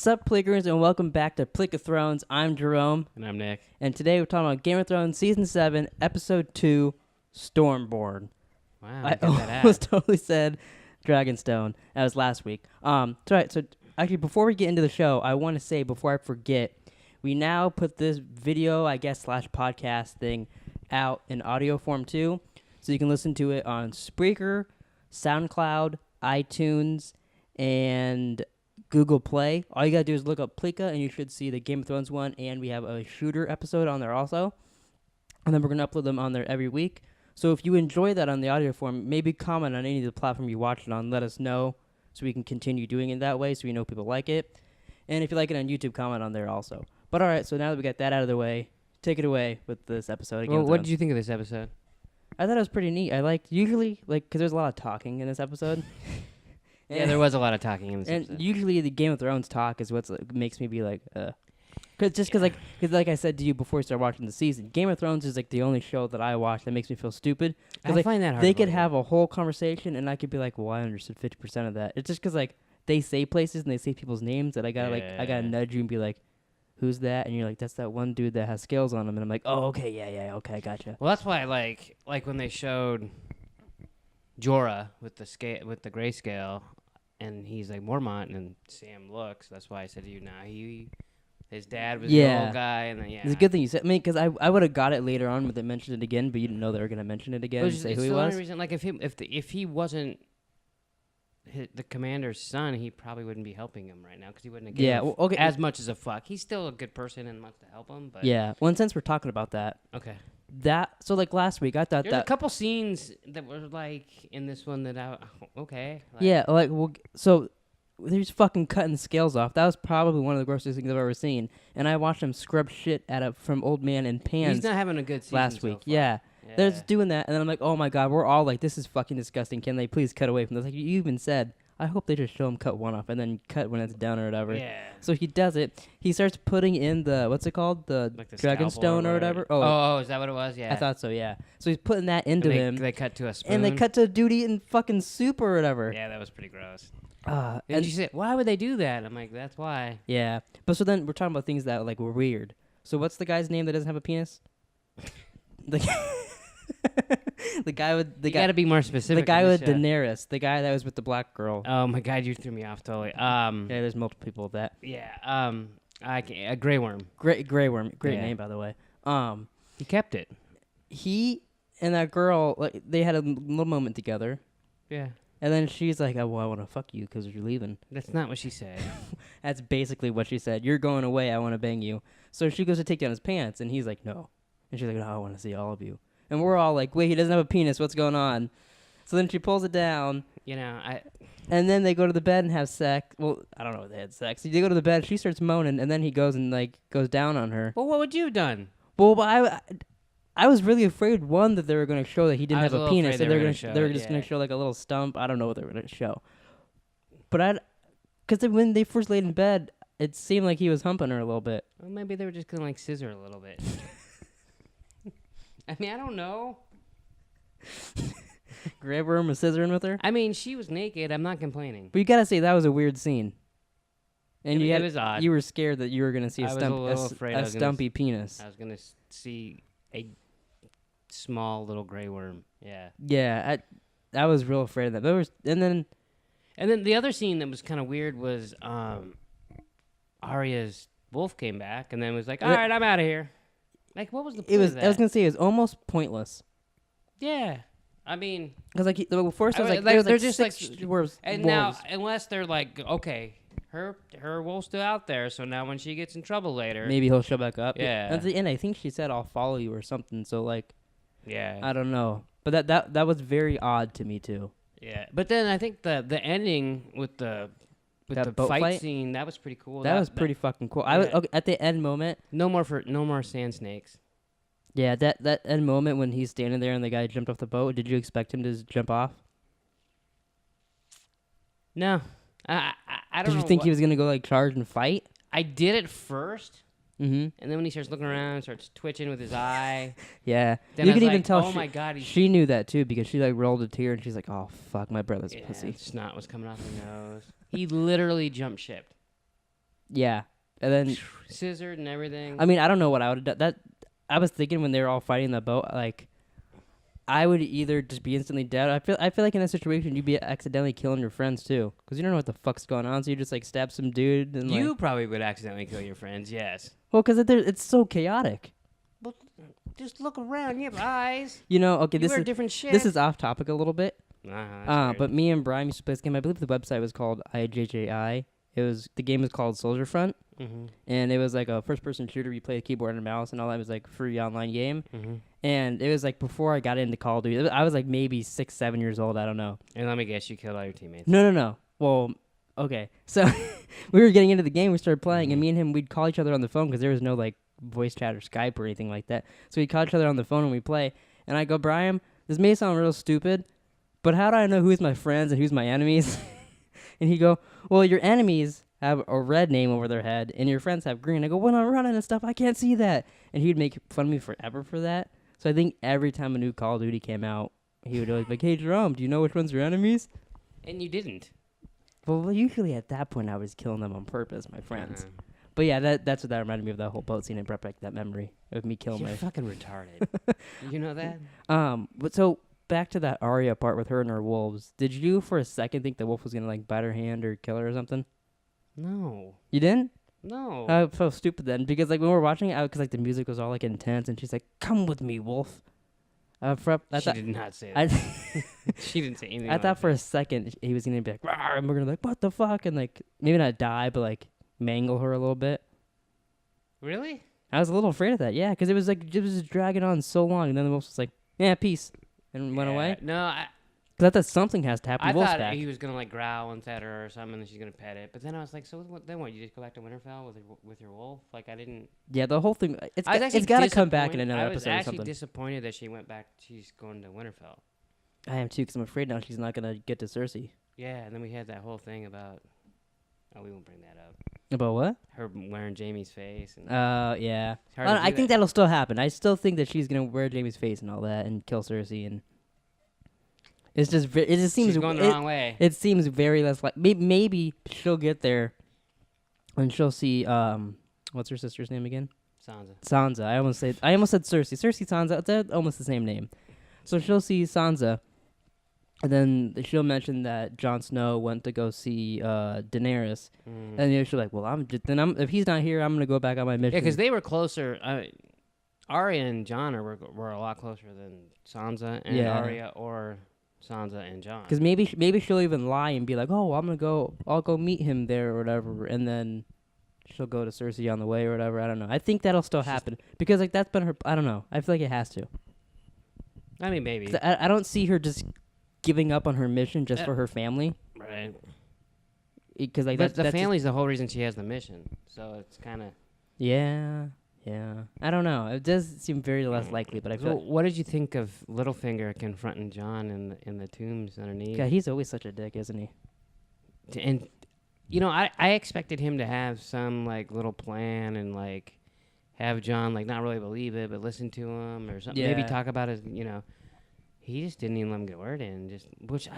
What's up, Pleekers, and welcome back to Pleeka Thrones. I'm Jerome. And I'm Nick. And today we're talking about Game of Thrones Season 7, Episode 2, StormBorn. Wow, I almost totally said Dragonstone. That was last week. So actually, before we get into the show, I want to say, before I forget, we now put this video, / podcast thing out in audio form too. So you can listen to it on Spreaker, SoundCloud, iTunes, and Google Play. All you gotta do is look up Pleeka, and you should see the Game of Thrones one, and we have a shooter episode on there also. And then we're gonna upload them on there every week. So if you enjoy that on the audio form, maybe comment on any of the platform you watch it on. Let us know so we can continue doing it that way, so we know people like it. And if you like it on YouTube, comment on there also. But all right, so now that we got that out of the way, take it away with this episode. Well, what did you think of this episode? I thought it was pretty neat. I liked because there's a lot of talking in this episode. Yeah, there was a lot of talking in this episode. And usually the Game of Thrones talk is what makes me be like, Because like I said to you before we started watching the season, Game of Thrones is like the only show that I watch that makes me feel stupid. I find that hard. They could have a whole conversation, and I could be like, well, I understood 50% of that. It's just because they say places and they say people's names that I gotta nudge you and be like, who's that? And you're like, that's that one dude that has scales on him. And I'm like, oh, okay, yeah, okay, gotcha. Well, that's why I like when they showed Jorah with the grayscale, and he's like Mormont, and Sam looks. That's why I said to you, his dad was the old guy, and then It's a good thing you said. I mean, because I would have got it later on, but they mentioned it again, but you didn't know they were gonna mention it again and say who he was. Only reason, like if he wasn't the commander's son, he probably wouldn't be helping him right now because he wouldn't have given as much as a fuck. He's still a good person and wants to help him, but Well, and since we're talking about that, so like last week, I thought there's a couple scenes that were like in this one that so they're just fucking cutting scales off. That was probably one of the grossest things I've ever seen. And I watched them scrub shit from Old Man in pans. He's not having a good season last week. So far. They're just doing that, and then I'm like, oh my god, we're all like, this is fucking disgusting. Can they please cut away from this? Like you even said, I hope they just show him cut one off and then cut when it's done or whatever. Yeah. So he does it. He starts putting in the what's it called, the Dragonstone or whatever. Oh, is that what it was? Yeah. I thought so. Yeah. So he's putting that into him. They cut to a spoon. And they cut to dude eating fucking soup or whatever. Yeah, that was pretty gross. And you said, why would they do that? I'm like, that's why. Yeah. But so then we're talking about things that like were weird. So what's the guy's name that doesn't have a penis? The guy with you gotta be more specific. The guy with Daenerys, the guy that was with the black girl. Oh my god, you threw me off totally. There's multiple people with that. Yeah. A Grey Worm. Grey Worm. Great name, by the way. He kept it. He and that girl, they had a little moment together. Yeah. And then she's like, oh, well, I want to fuck you because you're leaving. That's not what she said. That's basically what she said. You're going away. I want to bang you. So she goes to take down his pants, and he's like, no. And she's like, no, I want to see all of you. And we're all like, wait, he doesn't have a penis. What's going on? So then she pulls it down. And then they go to the bed and have sex. Well, I don't know if they had sex. They go to the bed. She starts moaning, and then he goes and goes down on her. Well, what would you have done? Well, I was really afraid, one, that they were going to show that he didn't have a penis, and they were just going to show like a little stump. I don't know what they were going to show. But because when they first laid in bed, it seemed like he was humping her a little bit. Well, maybe they were just going to scissor a little bit. I mean, I don't know. Grey Worm was scissoring with her? I mean, she was naked. I'm not complaining. But you got to say, that was a weird scene. And it was odd. You were scared that you were going to see a stumpy penis. I was going to see a small little Grey Worm. Yeah. Yeah, I was real afraid of that. And then the other scene that was kind of weird was Arya's wolf came back and then was like, all right, I'm out of here. Like, what was the point of that? I was going to say, it was almost pointless. Yeah. I mean... Because, first it was they're just six wolves. And now, unless they're like, okay, her wolf's still out there, so now when she gets in trouble later... Maybe he'll show back up. Yeah. At the end, I think she said, I'll follow you or something, so, Yeah. I don't know. But that was very odd to me, too. Yeah. But then I think the ending with the fight scene, that was pretty cool. That was pretty fucking cool. Yeah. At the end moment. No more sand snakes. Yeah, that end moment when he's standing there and the guy jumped off the boat. Did you expect him to jump off? No, I don't. Did you think he was gonna go charge and fight? I did at first. Mm-hmm. And then when he starts looking around, starts twitching with his eye. Yeah. Then you could even tell. Oh my god! She knew that too because she rolled a tear and she's like, "Oh fuck, my brother's a pussy." Snot was coming off her nose. He literally jumped ship. Yeah, and then Scissored and everything. I mean, I don't know what I would have done. That I was thinking when they were all fighting the boat, like I would either just be instantly dead. I feel like in that situation you'd be accidentally killing your friends too, because you don't know what the fuck's going on. So you just like stab some dude and You like, probably would accidentally kill your friends, yes. well, because it's so chaotic. But just look around. You have eyes. You know, okay, You wear different shit. this is off topic a little bit. That's But me and Brian used to play this game. I believe the website was called IJJI. The game was called Soldier Front, and it was like a first-person shooter. You play a keyboard and a mouse, and all that. It was like a free online game. And it was like before I got into Call of Duty. I was like maybe 6, 7 years old. I don't know. And let me guess, you killed all your teammates. No. Well, okay. So we were getting into the game. We started playing, and me and him, we'd call each other on the phone because there was no like voice chat or Skype or anything like that. So we'd call each other on the phone and we play. And I go, Brian, this may sound real stupid, but how do I know who's my friends and who's my enemies? And he go, well, your enemies have a red name over their head, and your friends have green. I go, when I'm running and stuff, I can't see that. And he'd make fun of me forever for that. So I think every time a new Call of Duty came out, he would always be like, hey, Jerome, do you know which one's your enemies? And you didn't. Well, usually at that point, I was killing them on purpose, my friends. But yeah, that's what that reminded me of, that whole boat scene. It brought back that memory of me killing You're my... fucking retarded. You know that? But so back to that Arya part with her and her wolves. Did you for a second think the wolf was gonna like bite her hand or kill her or something? No. You didn't? No. I felt stupid then because like when we were watching it, because like the music was all like intense, and she's like, "Come with me, wolf." She did not say that. She didn't say anything. I thought for a second he was gonna be like, "Rawr," and we're gonna be like, "What the fuck?" and like maybe not die, but like mangle her a little bit. Really? I was a little afraid of that, yeah, because it was just dragging on so long, and then the wolf was like, "Yeah, peace," and went away. No, Because I thought something has to happen. I Wolf's thought back. he was gonna like growl and pet her or something, and then she's gonna pet it. But then I was like, so then what? You just go back to Winterfell with your wolf? Like I didn't. Yeah, the whole thing. It's I was actually got to come back in another I was episode or actually something. disappointed that she went back. She's going to Winterfell. I am too, because I'm afraid now she's not gonna get to Cersei. Yeah, and then we had that whole thing about. Oh, we won't bring that up. About what? Her wearing Jaime's face. And Yeah. it's hard to I do think that. that'll still happen. I still think that she's gonna wear Jaime's face and all that and kill Cersei, and it's just it just seems She's going the wrong way. It seems very less like maybe she'll get there, and she'll see what's her sister's name again? Sansa. I almost said Cersei. Cersei, Sansa. It's almost the same name. So she'll see Sansa, and then she'll mention that Jon Snow went to go see Daenerys, and then she'll be like, "Well, if he's not here, I'm gonna go back on my mission." Yeah, because they were closer. Arya and Jon were a lot closer than Sansa and Arya or Sansa and Jon. Because maybe she'll even lie and be like, "Oh, I'll go meet him there or whatever," and then she'll go to Cersei on the way or whatever. I don't know. I think that'll still happen because like that's been her. I don't know. I feel like it has to. I mean, maybe. I don't see her just giving up on her mission just for her family. Right. Because like But that's the family's the whole reason she has the mission. So it's kind of. Yeah. I don't know. It does seem very less likely, but I feel. What did you think of Littlefinger confronting Jon in the tombs underneath? God, he's always such a dick, isn't he? And you know, I expected him to have some like little plan and like have Jon like not really believe it, but listen to him or something. Maybe talk about his. You know, he just didn't even let him get a word in. Which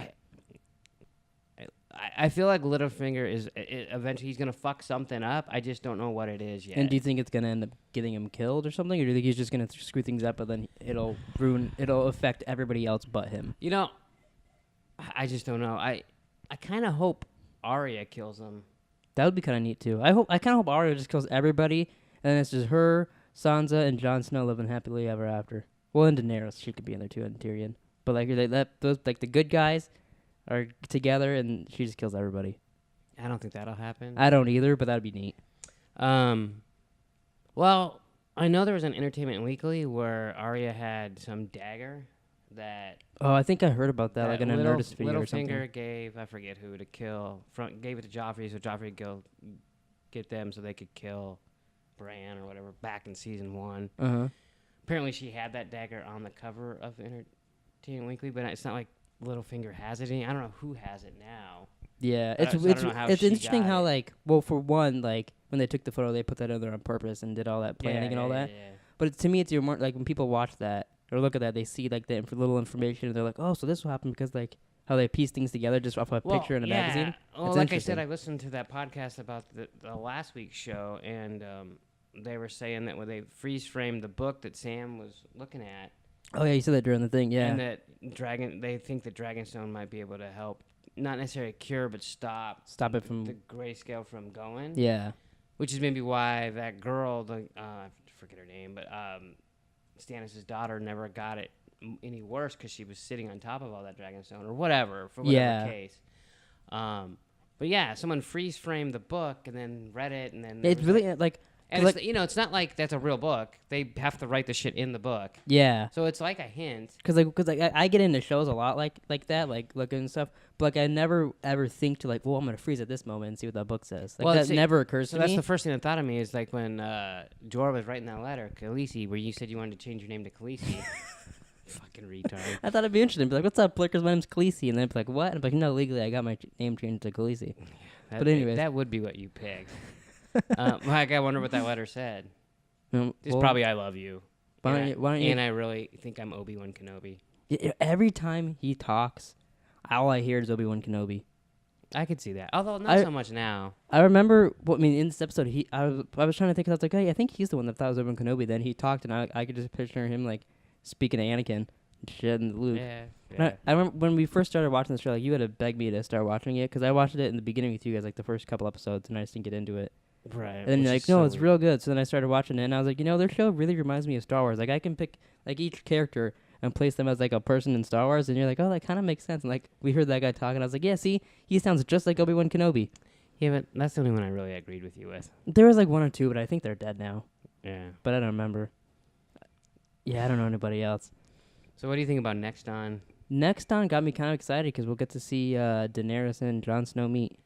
I feel like Littlefinger is eventually he's gonna fuck something up. I just don't know what it is yet. And do you think it's gonna end up getting him killed or something, or do you think he's just gonna screw things up, and then it'll affect everybody else but him? You know, I just don't know. I kind of hope Arya kills him. That would be kind of neat too. I kind of hope Arya just kills everybody, and then it's just her, Sansa, and Jon Snow living happily ever after. Well, and Daenerys, she could be in there too, and Tyrion. But like those like the good guys are together, and she just kills everybody. I don't think that'll happen. I don't either, but that'd be neat. Well, I know there was an Entertainment Weekly where Arya had some dagger that. Oh, I think I heard about that, like in a Nerdist video or something. Littlefinger gave, I forget who to kill. Gave it to Joffrey, so Joffrey could get them so they could kill Bran or whatever back in season 1. Uh-huh. Apparently, she had that dagger on the cover of Entertainment Weekly, but it's not like Littlefinger has it. I don't know who has it now. Yeah, I don't know how it's she interesting got how it. like, well, for one, like when they took the photo, they put that in there on purpose and did all that planning and all that. Yeah. But to me, it's more like when people watch that or look at that, they see like the little information and they're like, oh, so this will happen because like how they piece things together just off a picture in a magazine. Well, It's like I said, interesting. I listened to that podcast about the last week's show, and they were saying that when they freeze framed the book that Sam was looking at, Oh yeah, you said that during the thing. Yeah. and that they think that Dragonstone might be able to help, not necessarily cure, but stop it from. the grayscale from going. Yeah. Which is maybe why that girl, I forget her name, but Stannis' daughter never got it any worse because she was sitting on top of all that Dragonstone or whatever, for whatever case. But yeah, someone freeze framed the book and then read it, and then It's really like. and it's, it's not like that's a real book. They have to write the shit in the book. Yeah. So it's like a hint. Cause I get into shows a lot like that, like looking and stuff. But like I never ever think to like, well, I'm gonna freeze at this moment and see what that book says. Like that never occurs to me. So that's the first thing that thought of me is like when Jorah was writing that letter, Khaleesi, where you said you wanted to change your name to Khaleesi. Fucking retard. I thought it'd be interesting. Be like, what's up, Plickers? My name's Khaleesi, and then be like, what? And I'm like, no, legally, I got my name changed to Khaleesi. But anyways, that would be what you picked. Like I wonder what that letter said. It's well, probably "I love you." Why don't you? And I really think I'm Obi-Wan Kenobi. Every time he talks, all I hear is Obi-Wan Kenobi. I could see that, although not so much now. I remember, in this episode, I was trying to think, I was like, hey, I think he's the one that thought it was Obi-Wan Kenobi. Then he talked, and I could just picture him like speaking to Anakin, and shit, and Luke. Yeah. I remember when we first started watching the show, like you had to beg me to start watching it because I watched it in the beginning with you guys, like the first couple episodes, and I just didn't get into it. Right. And then you're like, no, it's real good. So then I started watching it, and I was like, their show really reminds me of Star Wars. Like I can pick like each character and place them as like a person in Star Wars, and you're like, oh, that kind of makes sense. And like we heard that guy talking, I was like, yeah, see, he sounds just like Obi-Wan Kenobi. Yeah, but that's the only one I really agreed with you with. There was like one or two, but I think they're dead now. Yeah. But I don't remember. Yeah, I don't know anybody else. So what do you think about Next On? Next On got me kind of excited because we'll get to see Daenerys and Jon Snow meet.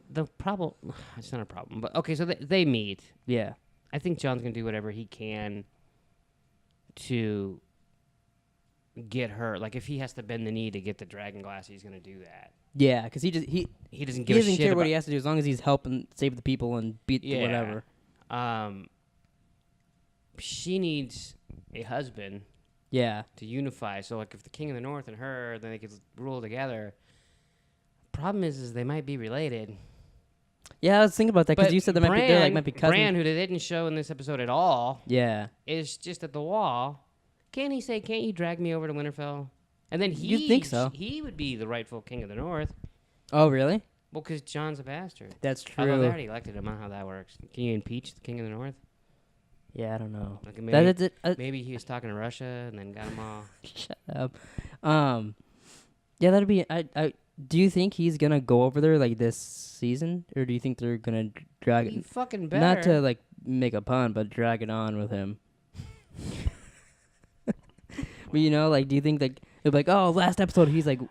The problem, it's not a problem, but okay, so they meet. Yeah. I think Jon's going to do whatever he can to get her. Like, if he has to bend the knee to get the dragon glass, he's going to do that. Yeah, because he doesn't give a shit care what he has to do as long as he's helping save the people and beat the whatever. She needs a husband. Yeah. To unify. So, like, if the King of the North and her, then they could rule together. Problem is they might be related. Yeah, I was thinking about that because you said they might be cousins. Bran, who they didn't show in this episode at all, is just at the wall. Can't he say, "Can't you drag me over to Winterfell?" And then you think so? He would be the rightful king of the North. Oh, really? Well, because Jon's a bastard. That's true. Although they already elected him. I don't know how that works. Can you impeach the king of the North? Yeah, I don't know. Like maybe, maybe he was talking to Russia and then got them all. Shut up. Yeah, that'd be. Do you think he's gonna go over there like this season, or do you think they're gonna drag He it? fucking better. Not to like make a pun, but drag it on with him. But like, do you think like they're like, oh, last episode he's like,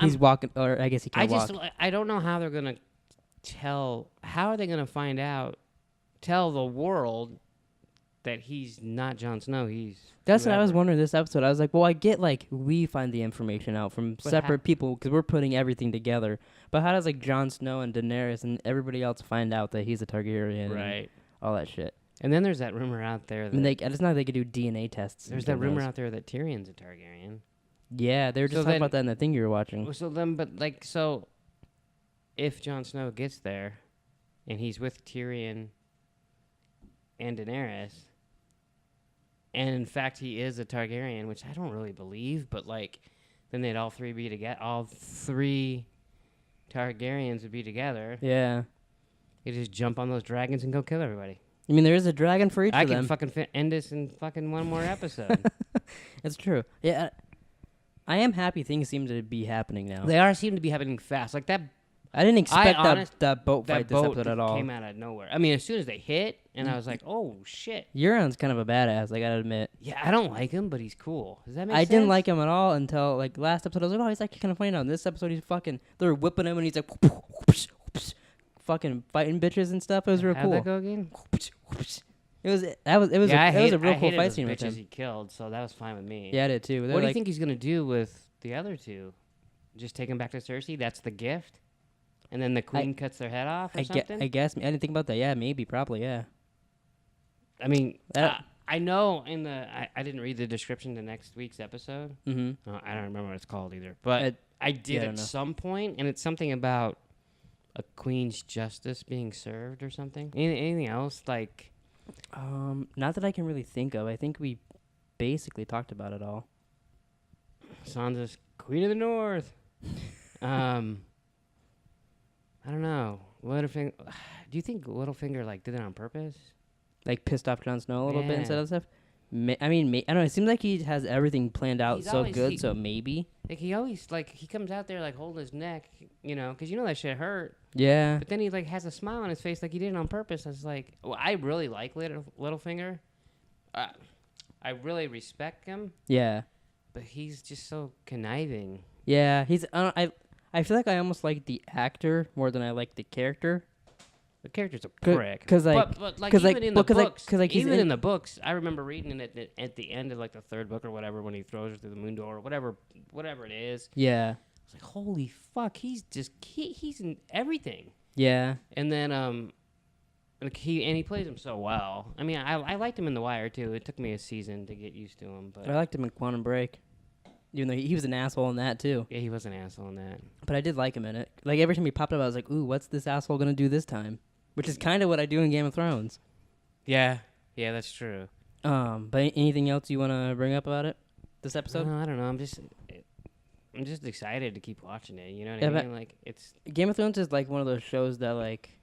he's walking, or I guess he can't walk. I don't know how they're gonna tell. How are they gonna find out? Tell the world that he's not Jon Snow. That's what I was wondering this episode. I was like, well, I get like we find the information out from separate people because we're putting everything together. But how does like Jon Snow and Daenerys and everybody else find out that he's a Targaryen? Right. And all that shit. And then there's that rumor out there. That it's not like they could do DNA tests. There's that rumor out there that Tyrion's a Targaryen. Yeah, they were just talking about that in the thing you were watching. So if Jon Snow gets there, and he's with Tyrion and Daenerys. And in fact, he is a Targaryen, which I don't really believe, but then they'd all three be together. All three Targaryens would be together. Yeah. You just jump on those dragons and go kill everybody. I mean, there is a dragon for each of them. I can fucking end this in fucking one more episode. It's true. Yeah. I am happy things seem to be happening now. They seem to be happening fast. Like that. I didn't expect that boat fight this episode at all. Came out of nowhere. I mean, as soon as they hit, and I was like, "Oh shit!" Euron's kind of a badass. I gotta admit. Yeah, I don't like him, but he's cool. Does that make sense? I didn't like him at all until like last episode. I was like, "Oh, he's actually kind of funny now." In this episode, he's fucking. They're whipping him, and he's like, fucking fighting bitches and stuff. It was real cool. How'd that go again? It was a real cool fight scene with him. He killed, so that was fine with me. Yeah, I did too. What do you think he's gonna do with the other two? Just take him back to Cersei? That's the gift. And then the queen cuts their head off or something? I guess. I didn't think about that. Yeah, maybe. Probably, yeah. I mean, I know I didn't read the description to next week's episode. Mm-hmm. I don't remember what it's called either. But I did Yeah, I at don't know. some point, and it's something about a queen's justice being served or something. Anything else? Like, Not that I can really think of. I think we basically talked about it all. Sansa's Queen of the North. I don't know. Littlefinger. Do you think Littlefinger like did it on purpose? Like pissed off Jon Snow a little bit instead Yeah. of stuff. I don't know. It seems like he has everything planned out He's so always- good. he- So maybe. Like he always he comes out there like holding his neck, because that shit hurt. Yeah. But then he like has a smile on his face like he did it on purpose. I was like, well, I really like Littlefinger. I really respect him, Yeah. but he's just so conniving. Yeah. He's. I feel like I almost like the actor more than I like the character. The character's a prick. 'cause, like- but like 'cause, even like- in well, the 'cause, like- books, 'cause, like, he's even in- in the books, I remember reading it at the end of like the third book or whatever when he throws her through the moon door or whatever it is. Yeah. It's like holy fuck, he's in everything. Yeah. And then like he plays him so well. I mean, I liked him in The Wire too. It took me a season to get used to him, but I liked him in Quantum Break, even though he was an asshole in that too. yeah, he was an asshole in that. But I did like him in it. Like every time he popped up, I was like, "Ooh, what's this asshole gonna do this time?" Which is kind of what I do in Game of Thrones. Yeah, that's true. But anything else you want to bring up about it? This episode? I don't know. I'm just excited to keep watching it. You know what Yeah, I but- mean? Like it's Game of Thrones is like one of those shows that like,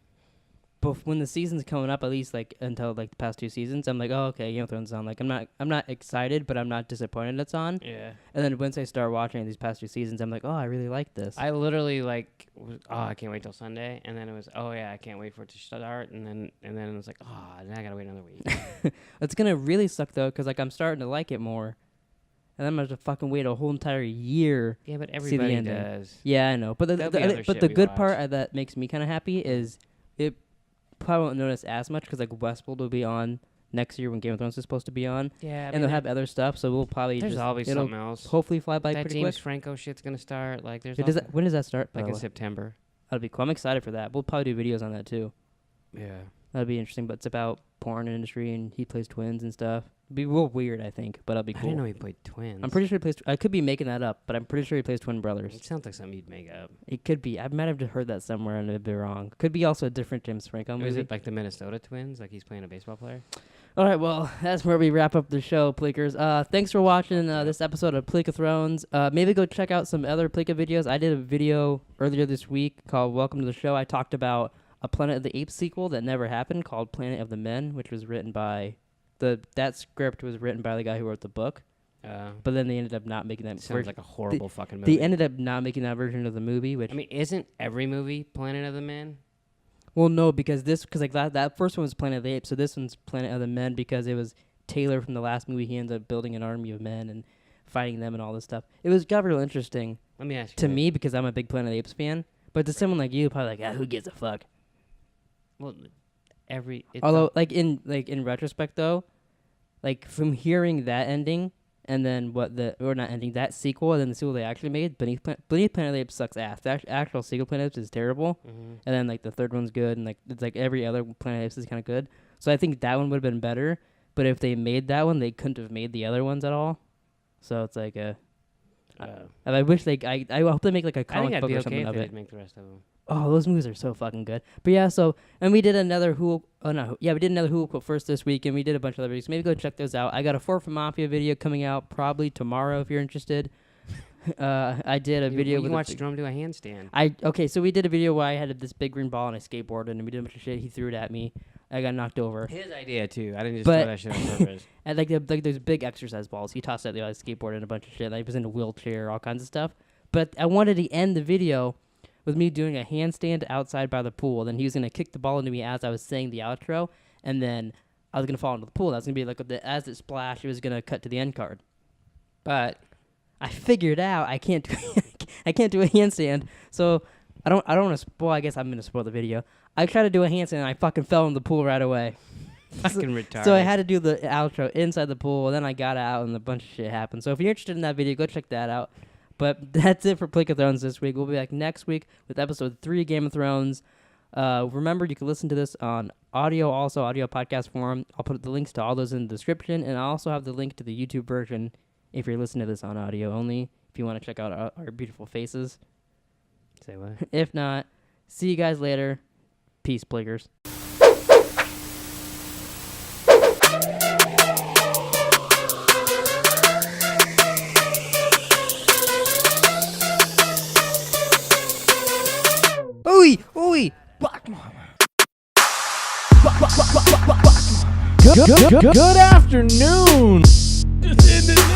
when the season's coming up, at least like until like the past 2 seasons, I'm like, oh okay, Game of Thrones is on. Like I'm not excited, but I'm not disappointed it's on. yeah. And then once I start watching these past 2 seasons, I'm like, oh, I really like this. I literally I can't wait till Sunday, and then it was I can't wait for it to start, and then it was like now I gotta wait another week. It's gonna really suck though, because like I'm starting to like it more, and then I'm gonna have to fucking wait a whole entire year. Yeah, but See the everybody ending. does. Yeah, I know. But There'll be other but shit the we good watch. part that makes me kind of happy is it probably won't notice as much because like Westworld will be on next year when Game of Thrones is supposed to be on, Yeah, and they'll have other stuff. So we'll probably there's just, always it'll something else. hopefully fly by That pretty James quick. Franco shit's gonna start. Like there's When does that start? by like the in way? September. That'll be cool. I'm excited for that. We'll probably do videos on that too. Yeah. That'll be interesting. But it's about porn industry and he plays twins and stuff. It'll be real weird, I think, but it'll be I cool. didn't know he played twins. I'm pretty sure he plays. I could be making that up, but I'm pretty sure he plays twin brothers. It sounds like something you'd make up. It could be. I might have just heard that somewhere and it'd be wrong. Could be also a different James Franco Or movie. is it like the Minnesota Twins? Like he's playing a baseball player? All right, well, that's where we wrap up the show, Pleekers. Thanks for watching this episode of Pleeka Thrones. Maybe go check out some other Pleeka videos. I did a video earlier this week called Welcome to the Show. I talked about a Planet of the Apes sequel that never happened called Planet of the Men, which was written by... That script was written by the guy who wrote the book, but then they ended up not making that Sounds version. like a horrible fucking movie. They ended up not making that version of the movie, which... I mean, isn't every movie Planet of the Men? Well, no, because like that first one was Planet of the Apes, so this one's Planet of the Men because it was Taylor from the last movie. He ended up building an army of men and fighting them and all this stuff. Got real interesting Let me ask you. to this. me because I'm a big Planet of the Apes fan. But to someone like you, probably like, who gives a fuck? Well, Although, in retrospect though, like from hearing that ending and then that sequel and then the sequel they actually made, Beneath Planet of the Apes sucks ass. The actual sequel Planet of the Apes is terrible. Mhm. And then like the third one's good, and like it's like every other Planet of the Apes is kind of good. So I think that one would have been better. But if they made that one, they couldn't have made the other ones at all. So it's like I wish I hope they make like a I think comic I'd book be or okay something if of they it. did make the rest of them. Oh, those movies are so fucking good. But yeah, and we did another we did another Hulu quote first this week, and we did a bunch of other videos. Maybe go check those out. I got a 4 for Mafia video coming out probably tomorrow if you're interested. I did a video You with can watch Jerome do a handstand. so we did a video where I had this big green ball and I skateboarded, and we did a bunch of shit. He threw it at me. I got knocked over. His idea too. I didn't just But- throw that shit on purpose. And like those big exercise balls. He tossed at the skateboard and a bunch of shit. I was in a wheelchair, all kinds of stuff. But I wanted to end the video with me doing a handstand outside by the pool. Then he was gonna kick the ball into me as I was saying the outro, and then I was gonna fall into the pool. That was gonna be like as it splashed, it was gonna cut to the end card. But I figured out I can't do I can't do a handstand. So I don't want to spoil. I guess I'm gonna spoil the video. I tried to do a handstand and I fucking fell in the pool right away. Fucking retarded. So I had to do the outro inside the pool, and then I got out, and a bunch of shit happened. So if you're interested in that video, go check that out. But that's it for Pleeka Thrones this week. We'll be back next week with episode 3 Game of Thrones. Remember, you can listen to this on audio, also audio podcast form. I'll put the links to all those in the description, and I also have the link to the YouTube version if you're listening to this on audio only. If if you want to check out our beautiful faces. Say what? If not, see you guys later. Peace, Pleekers. Ooey, ooey. Good afternoon. Just in this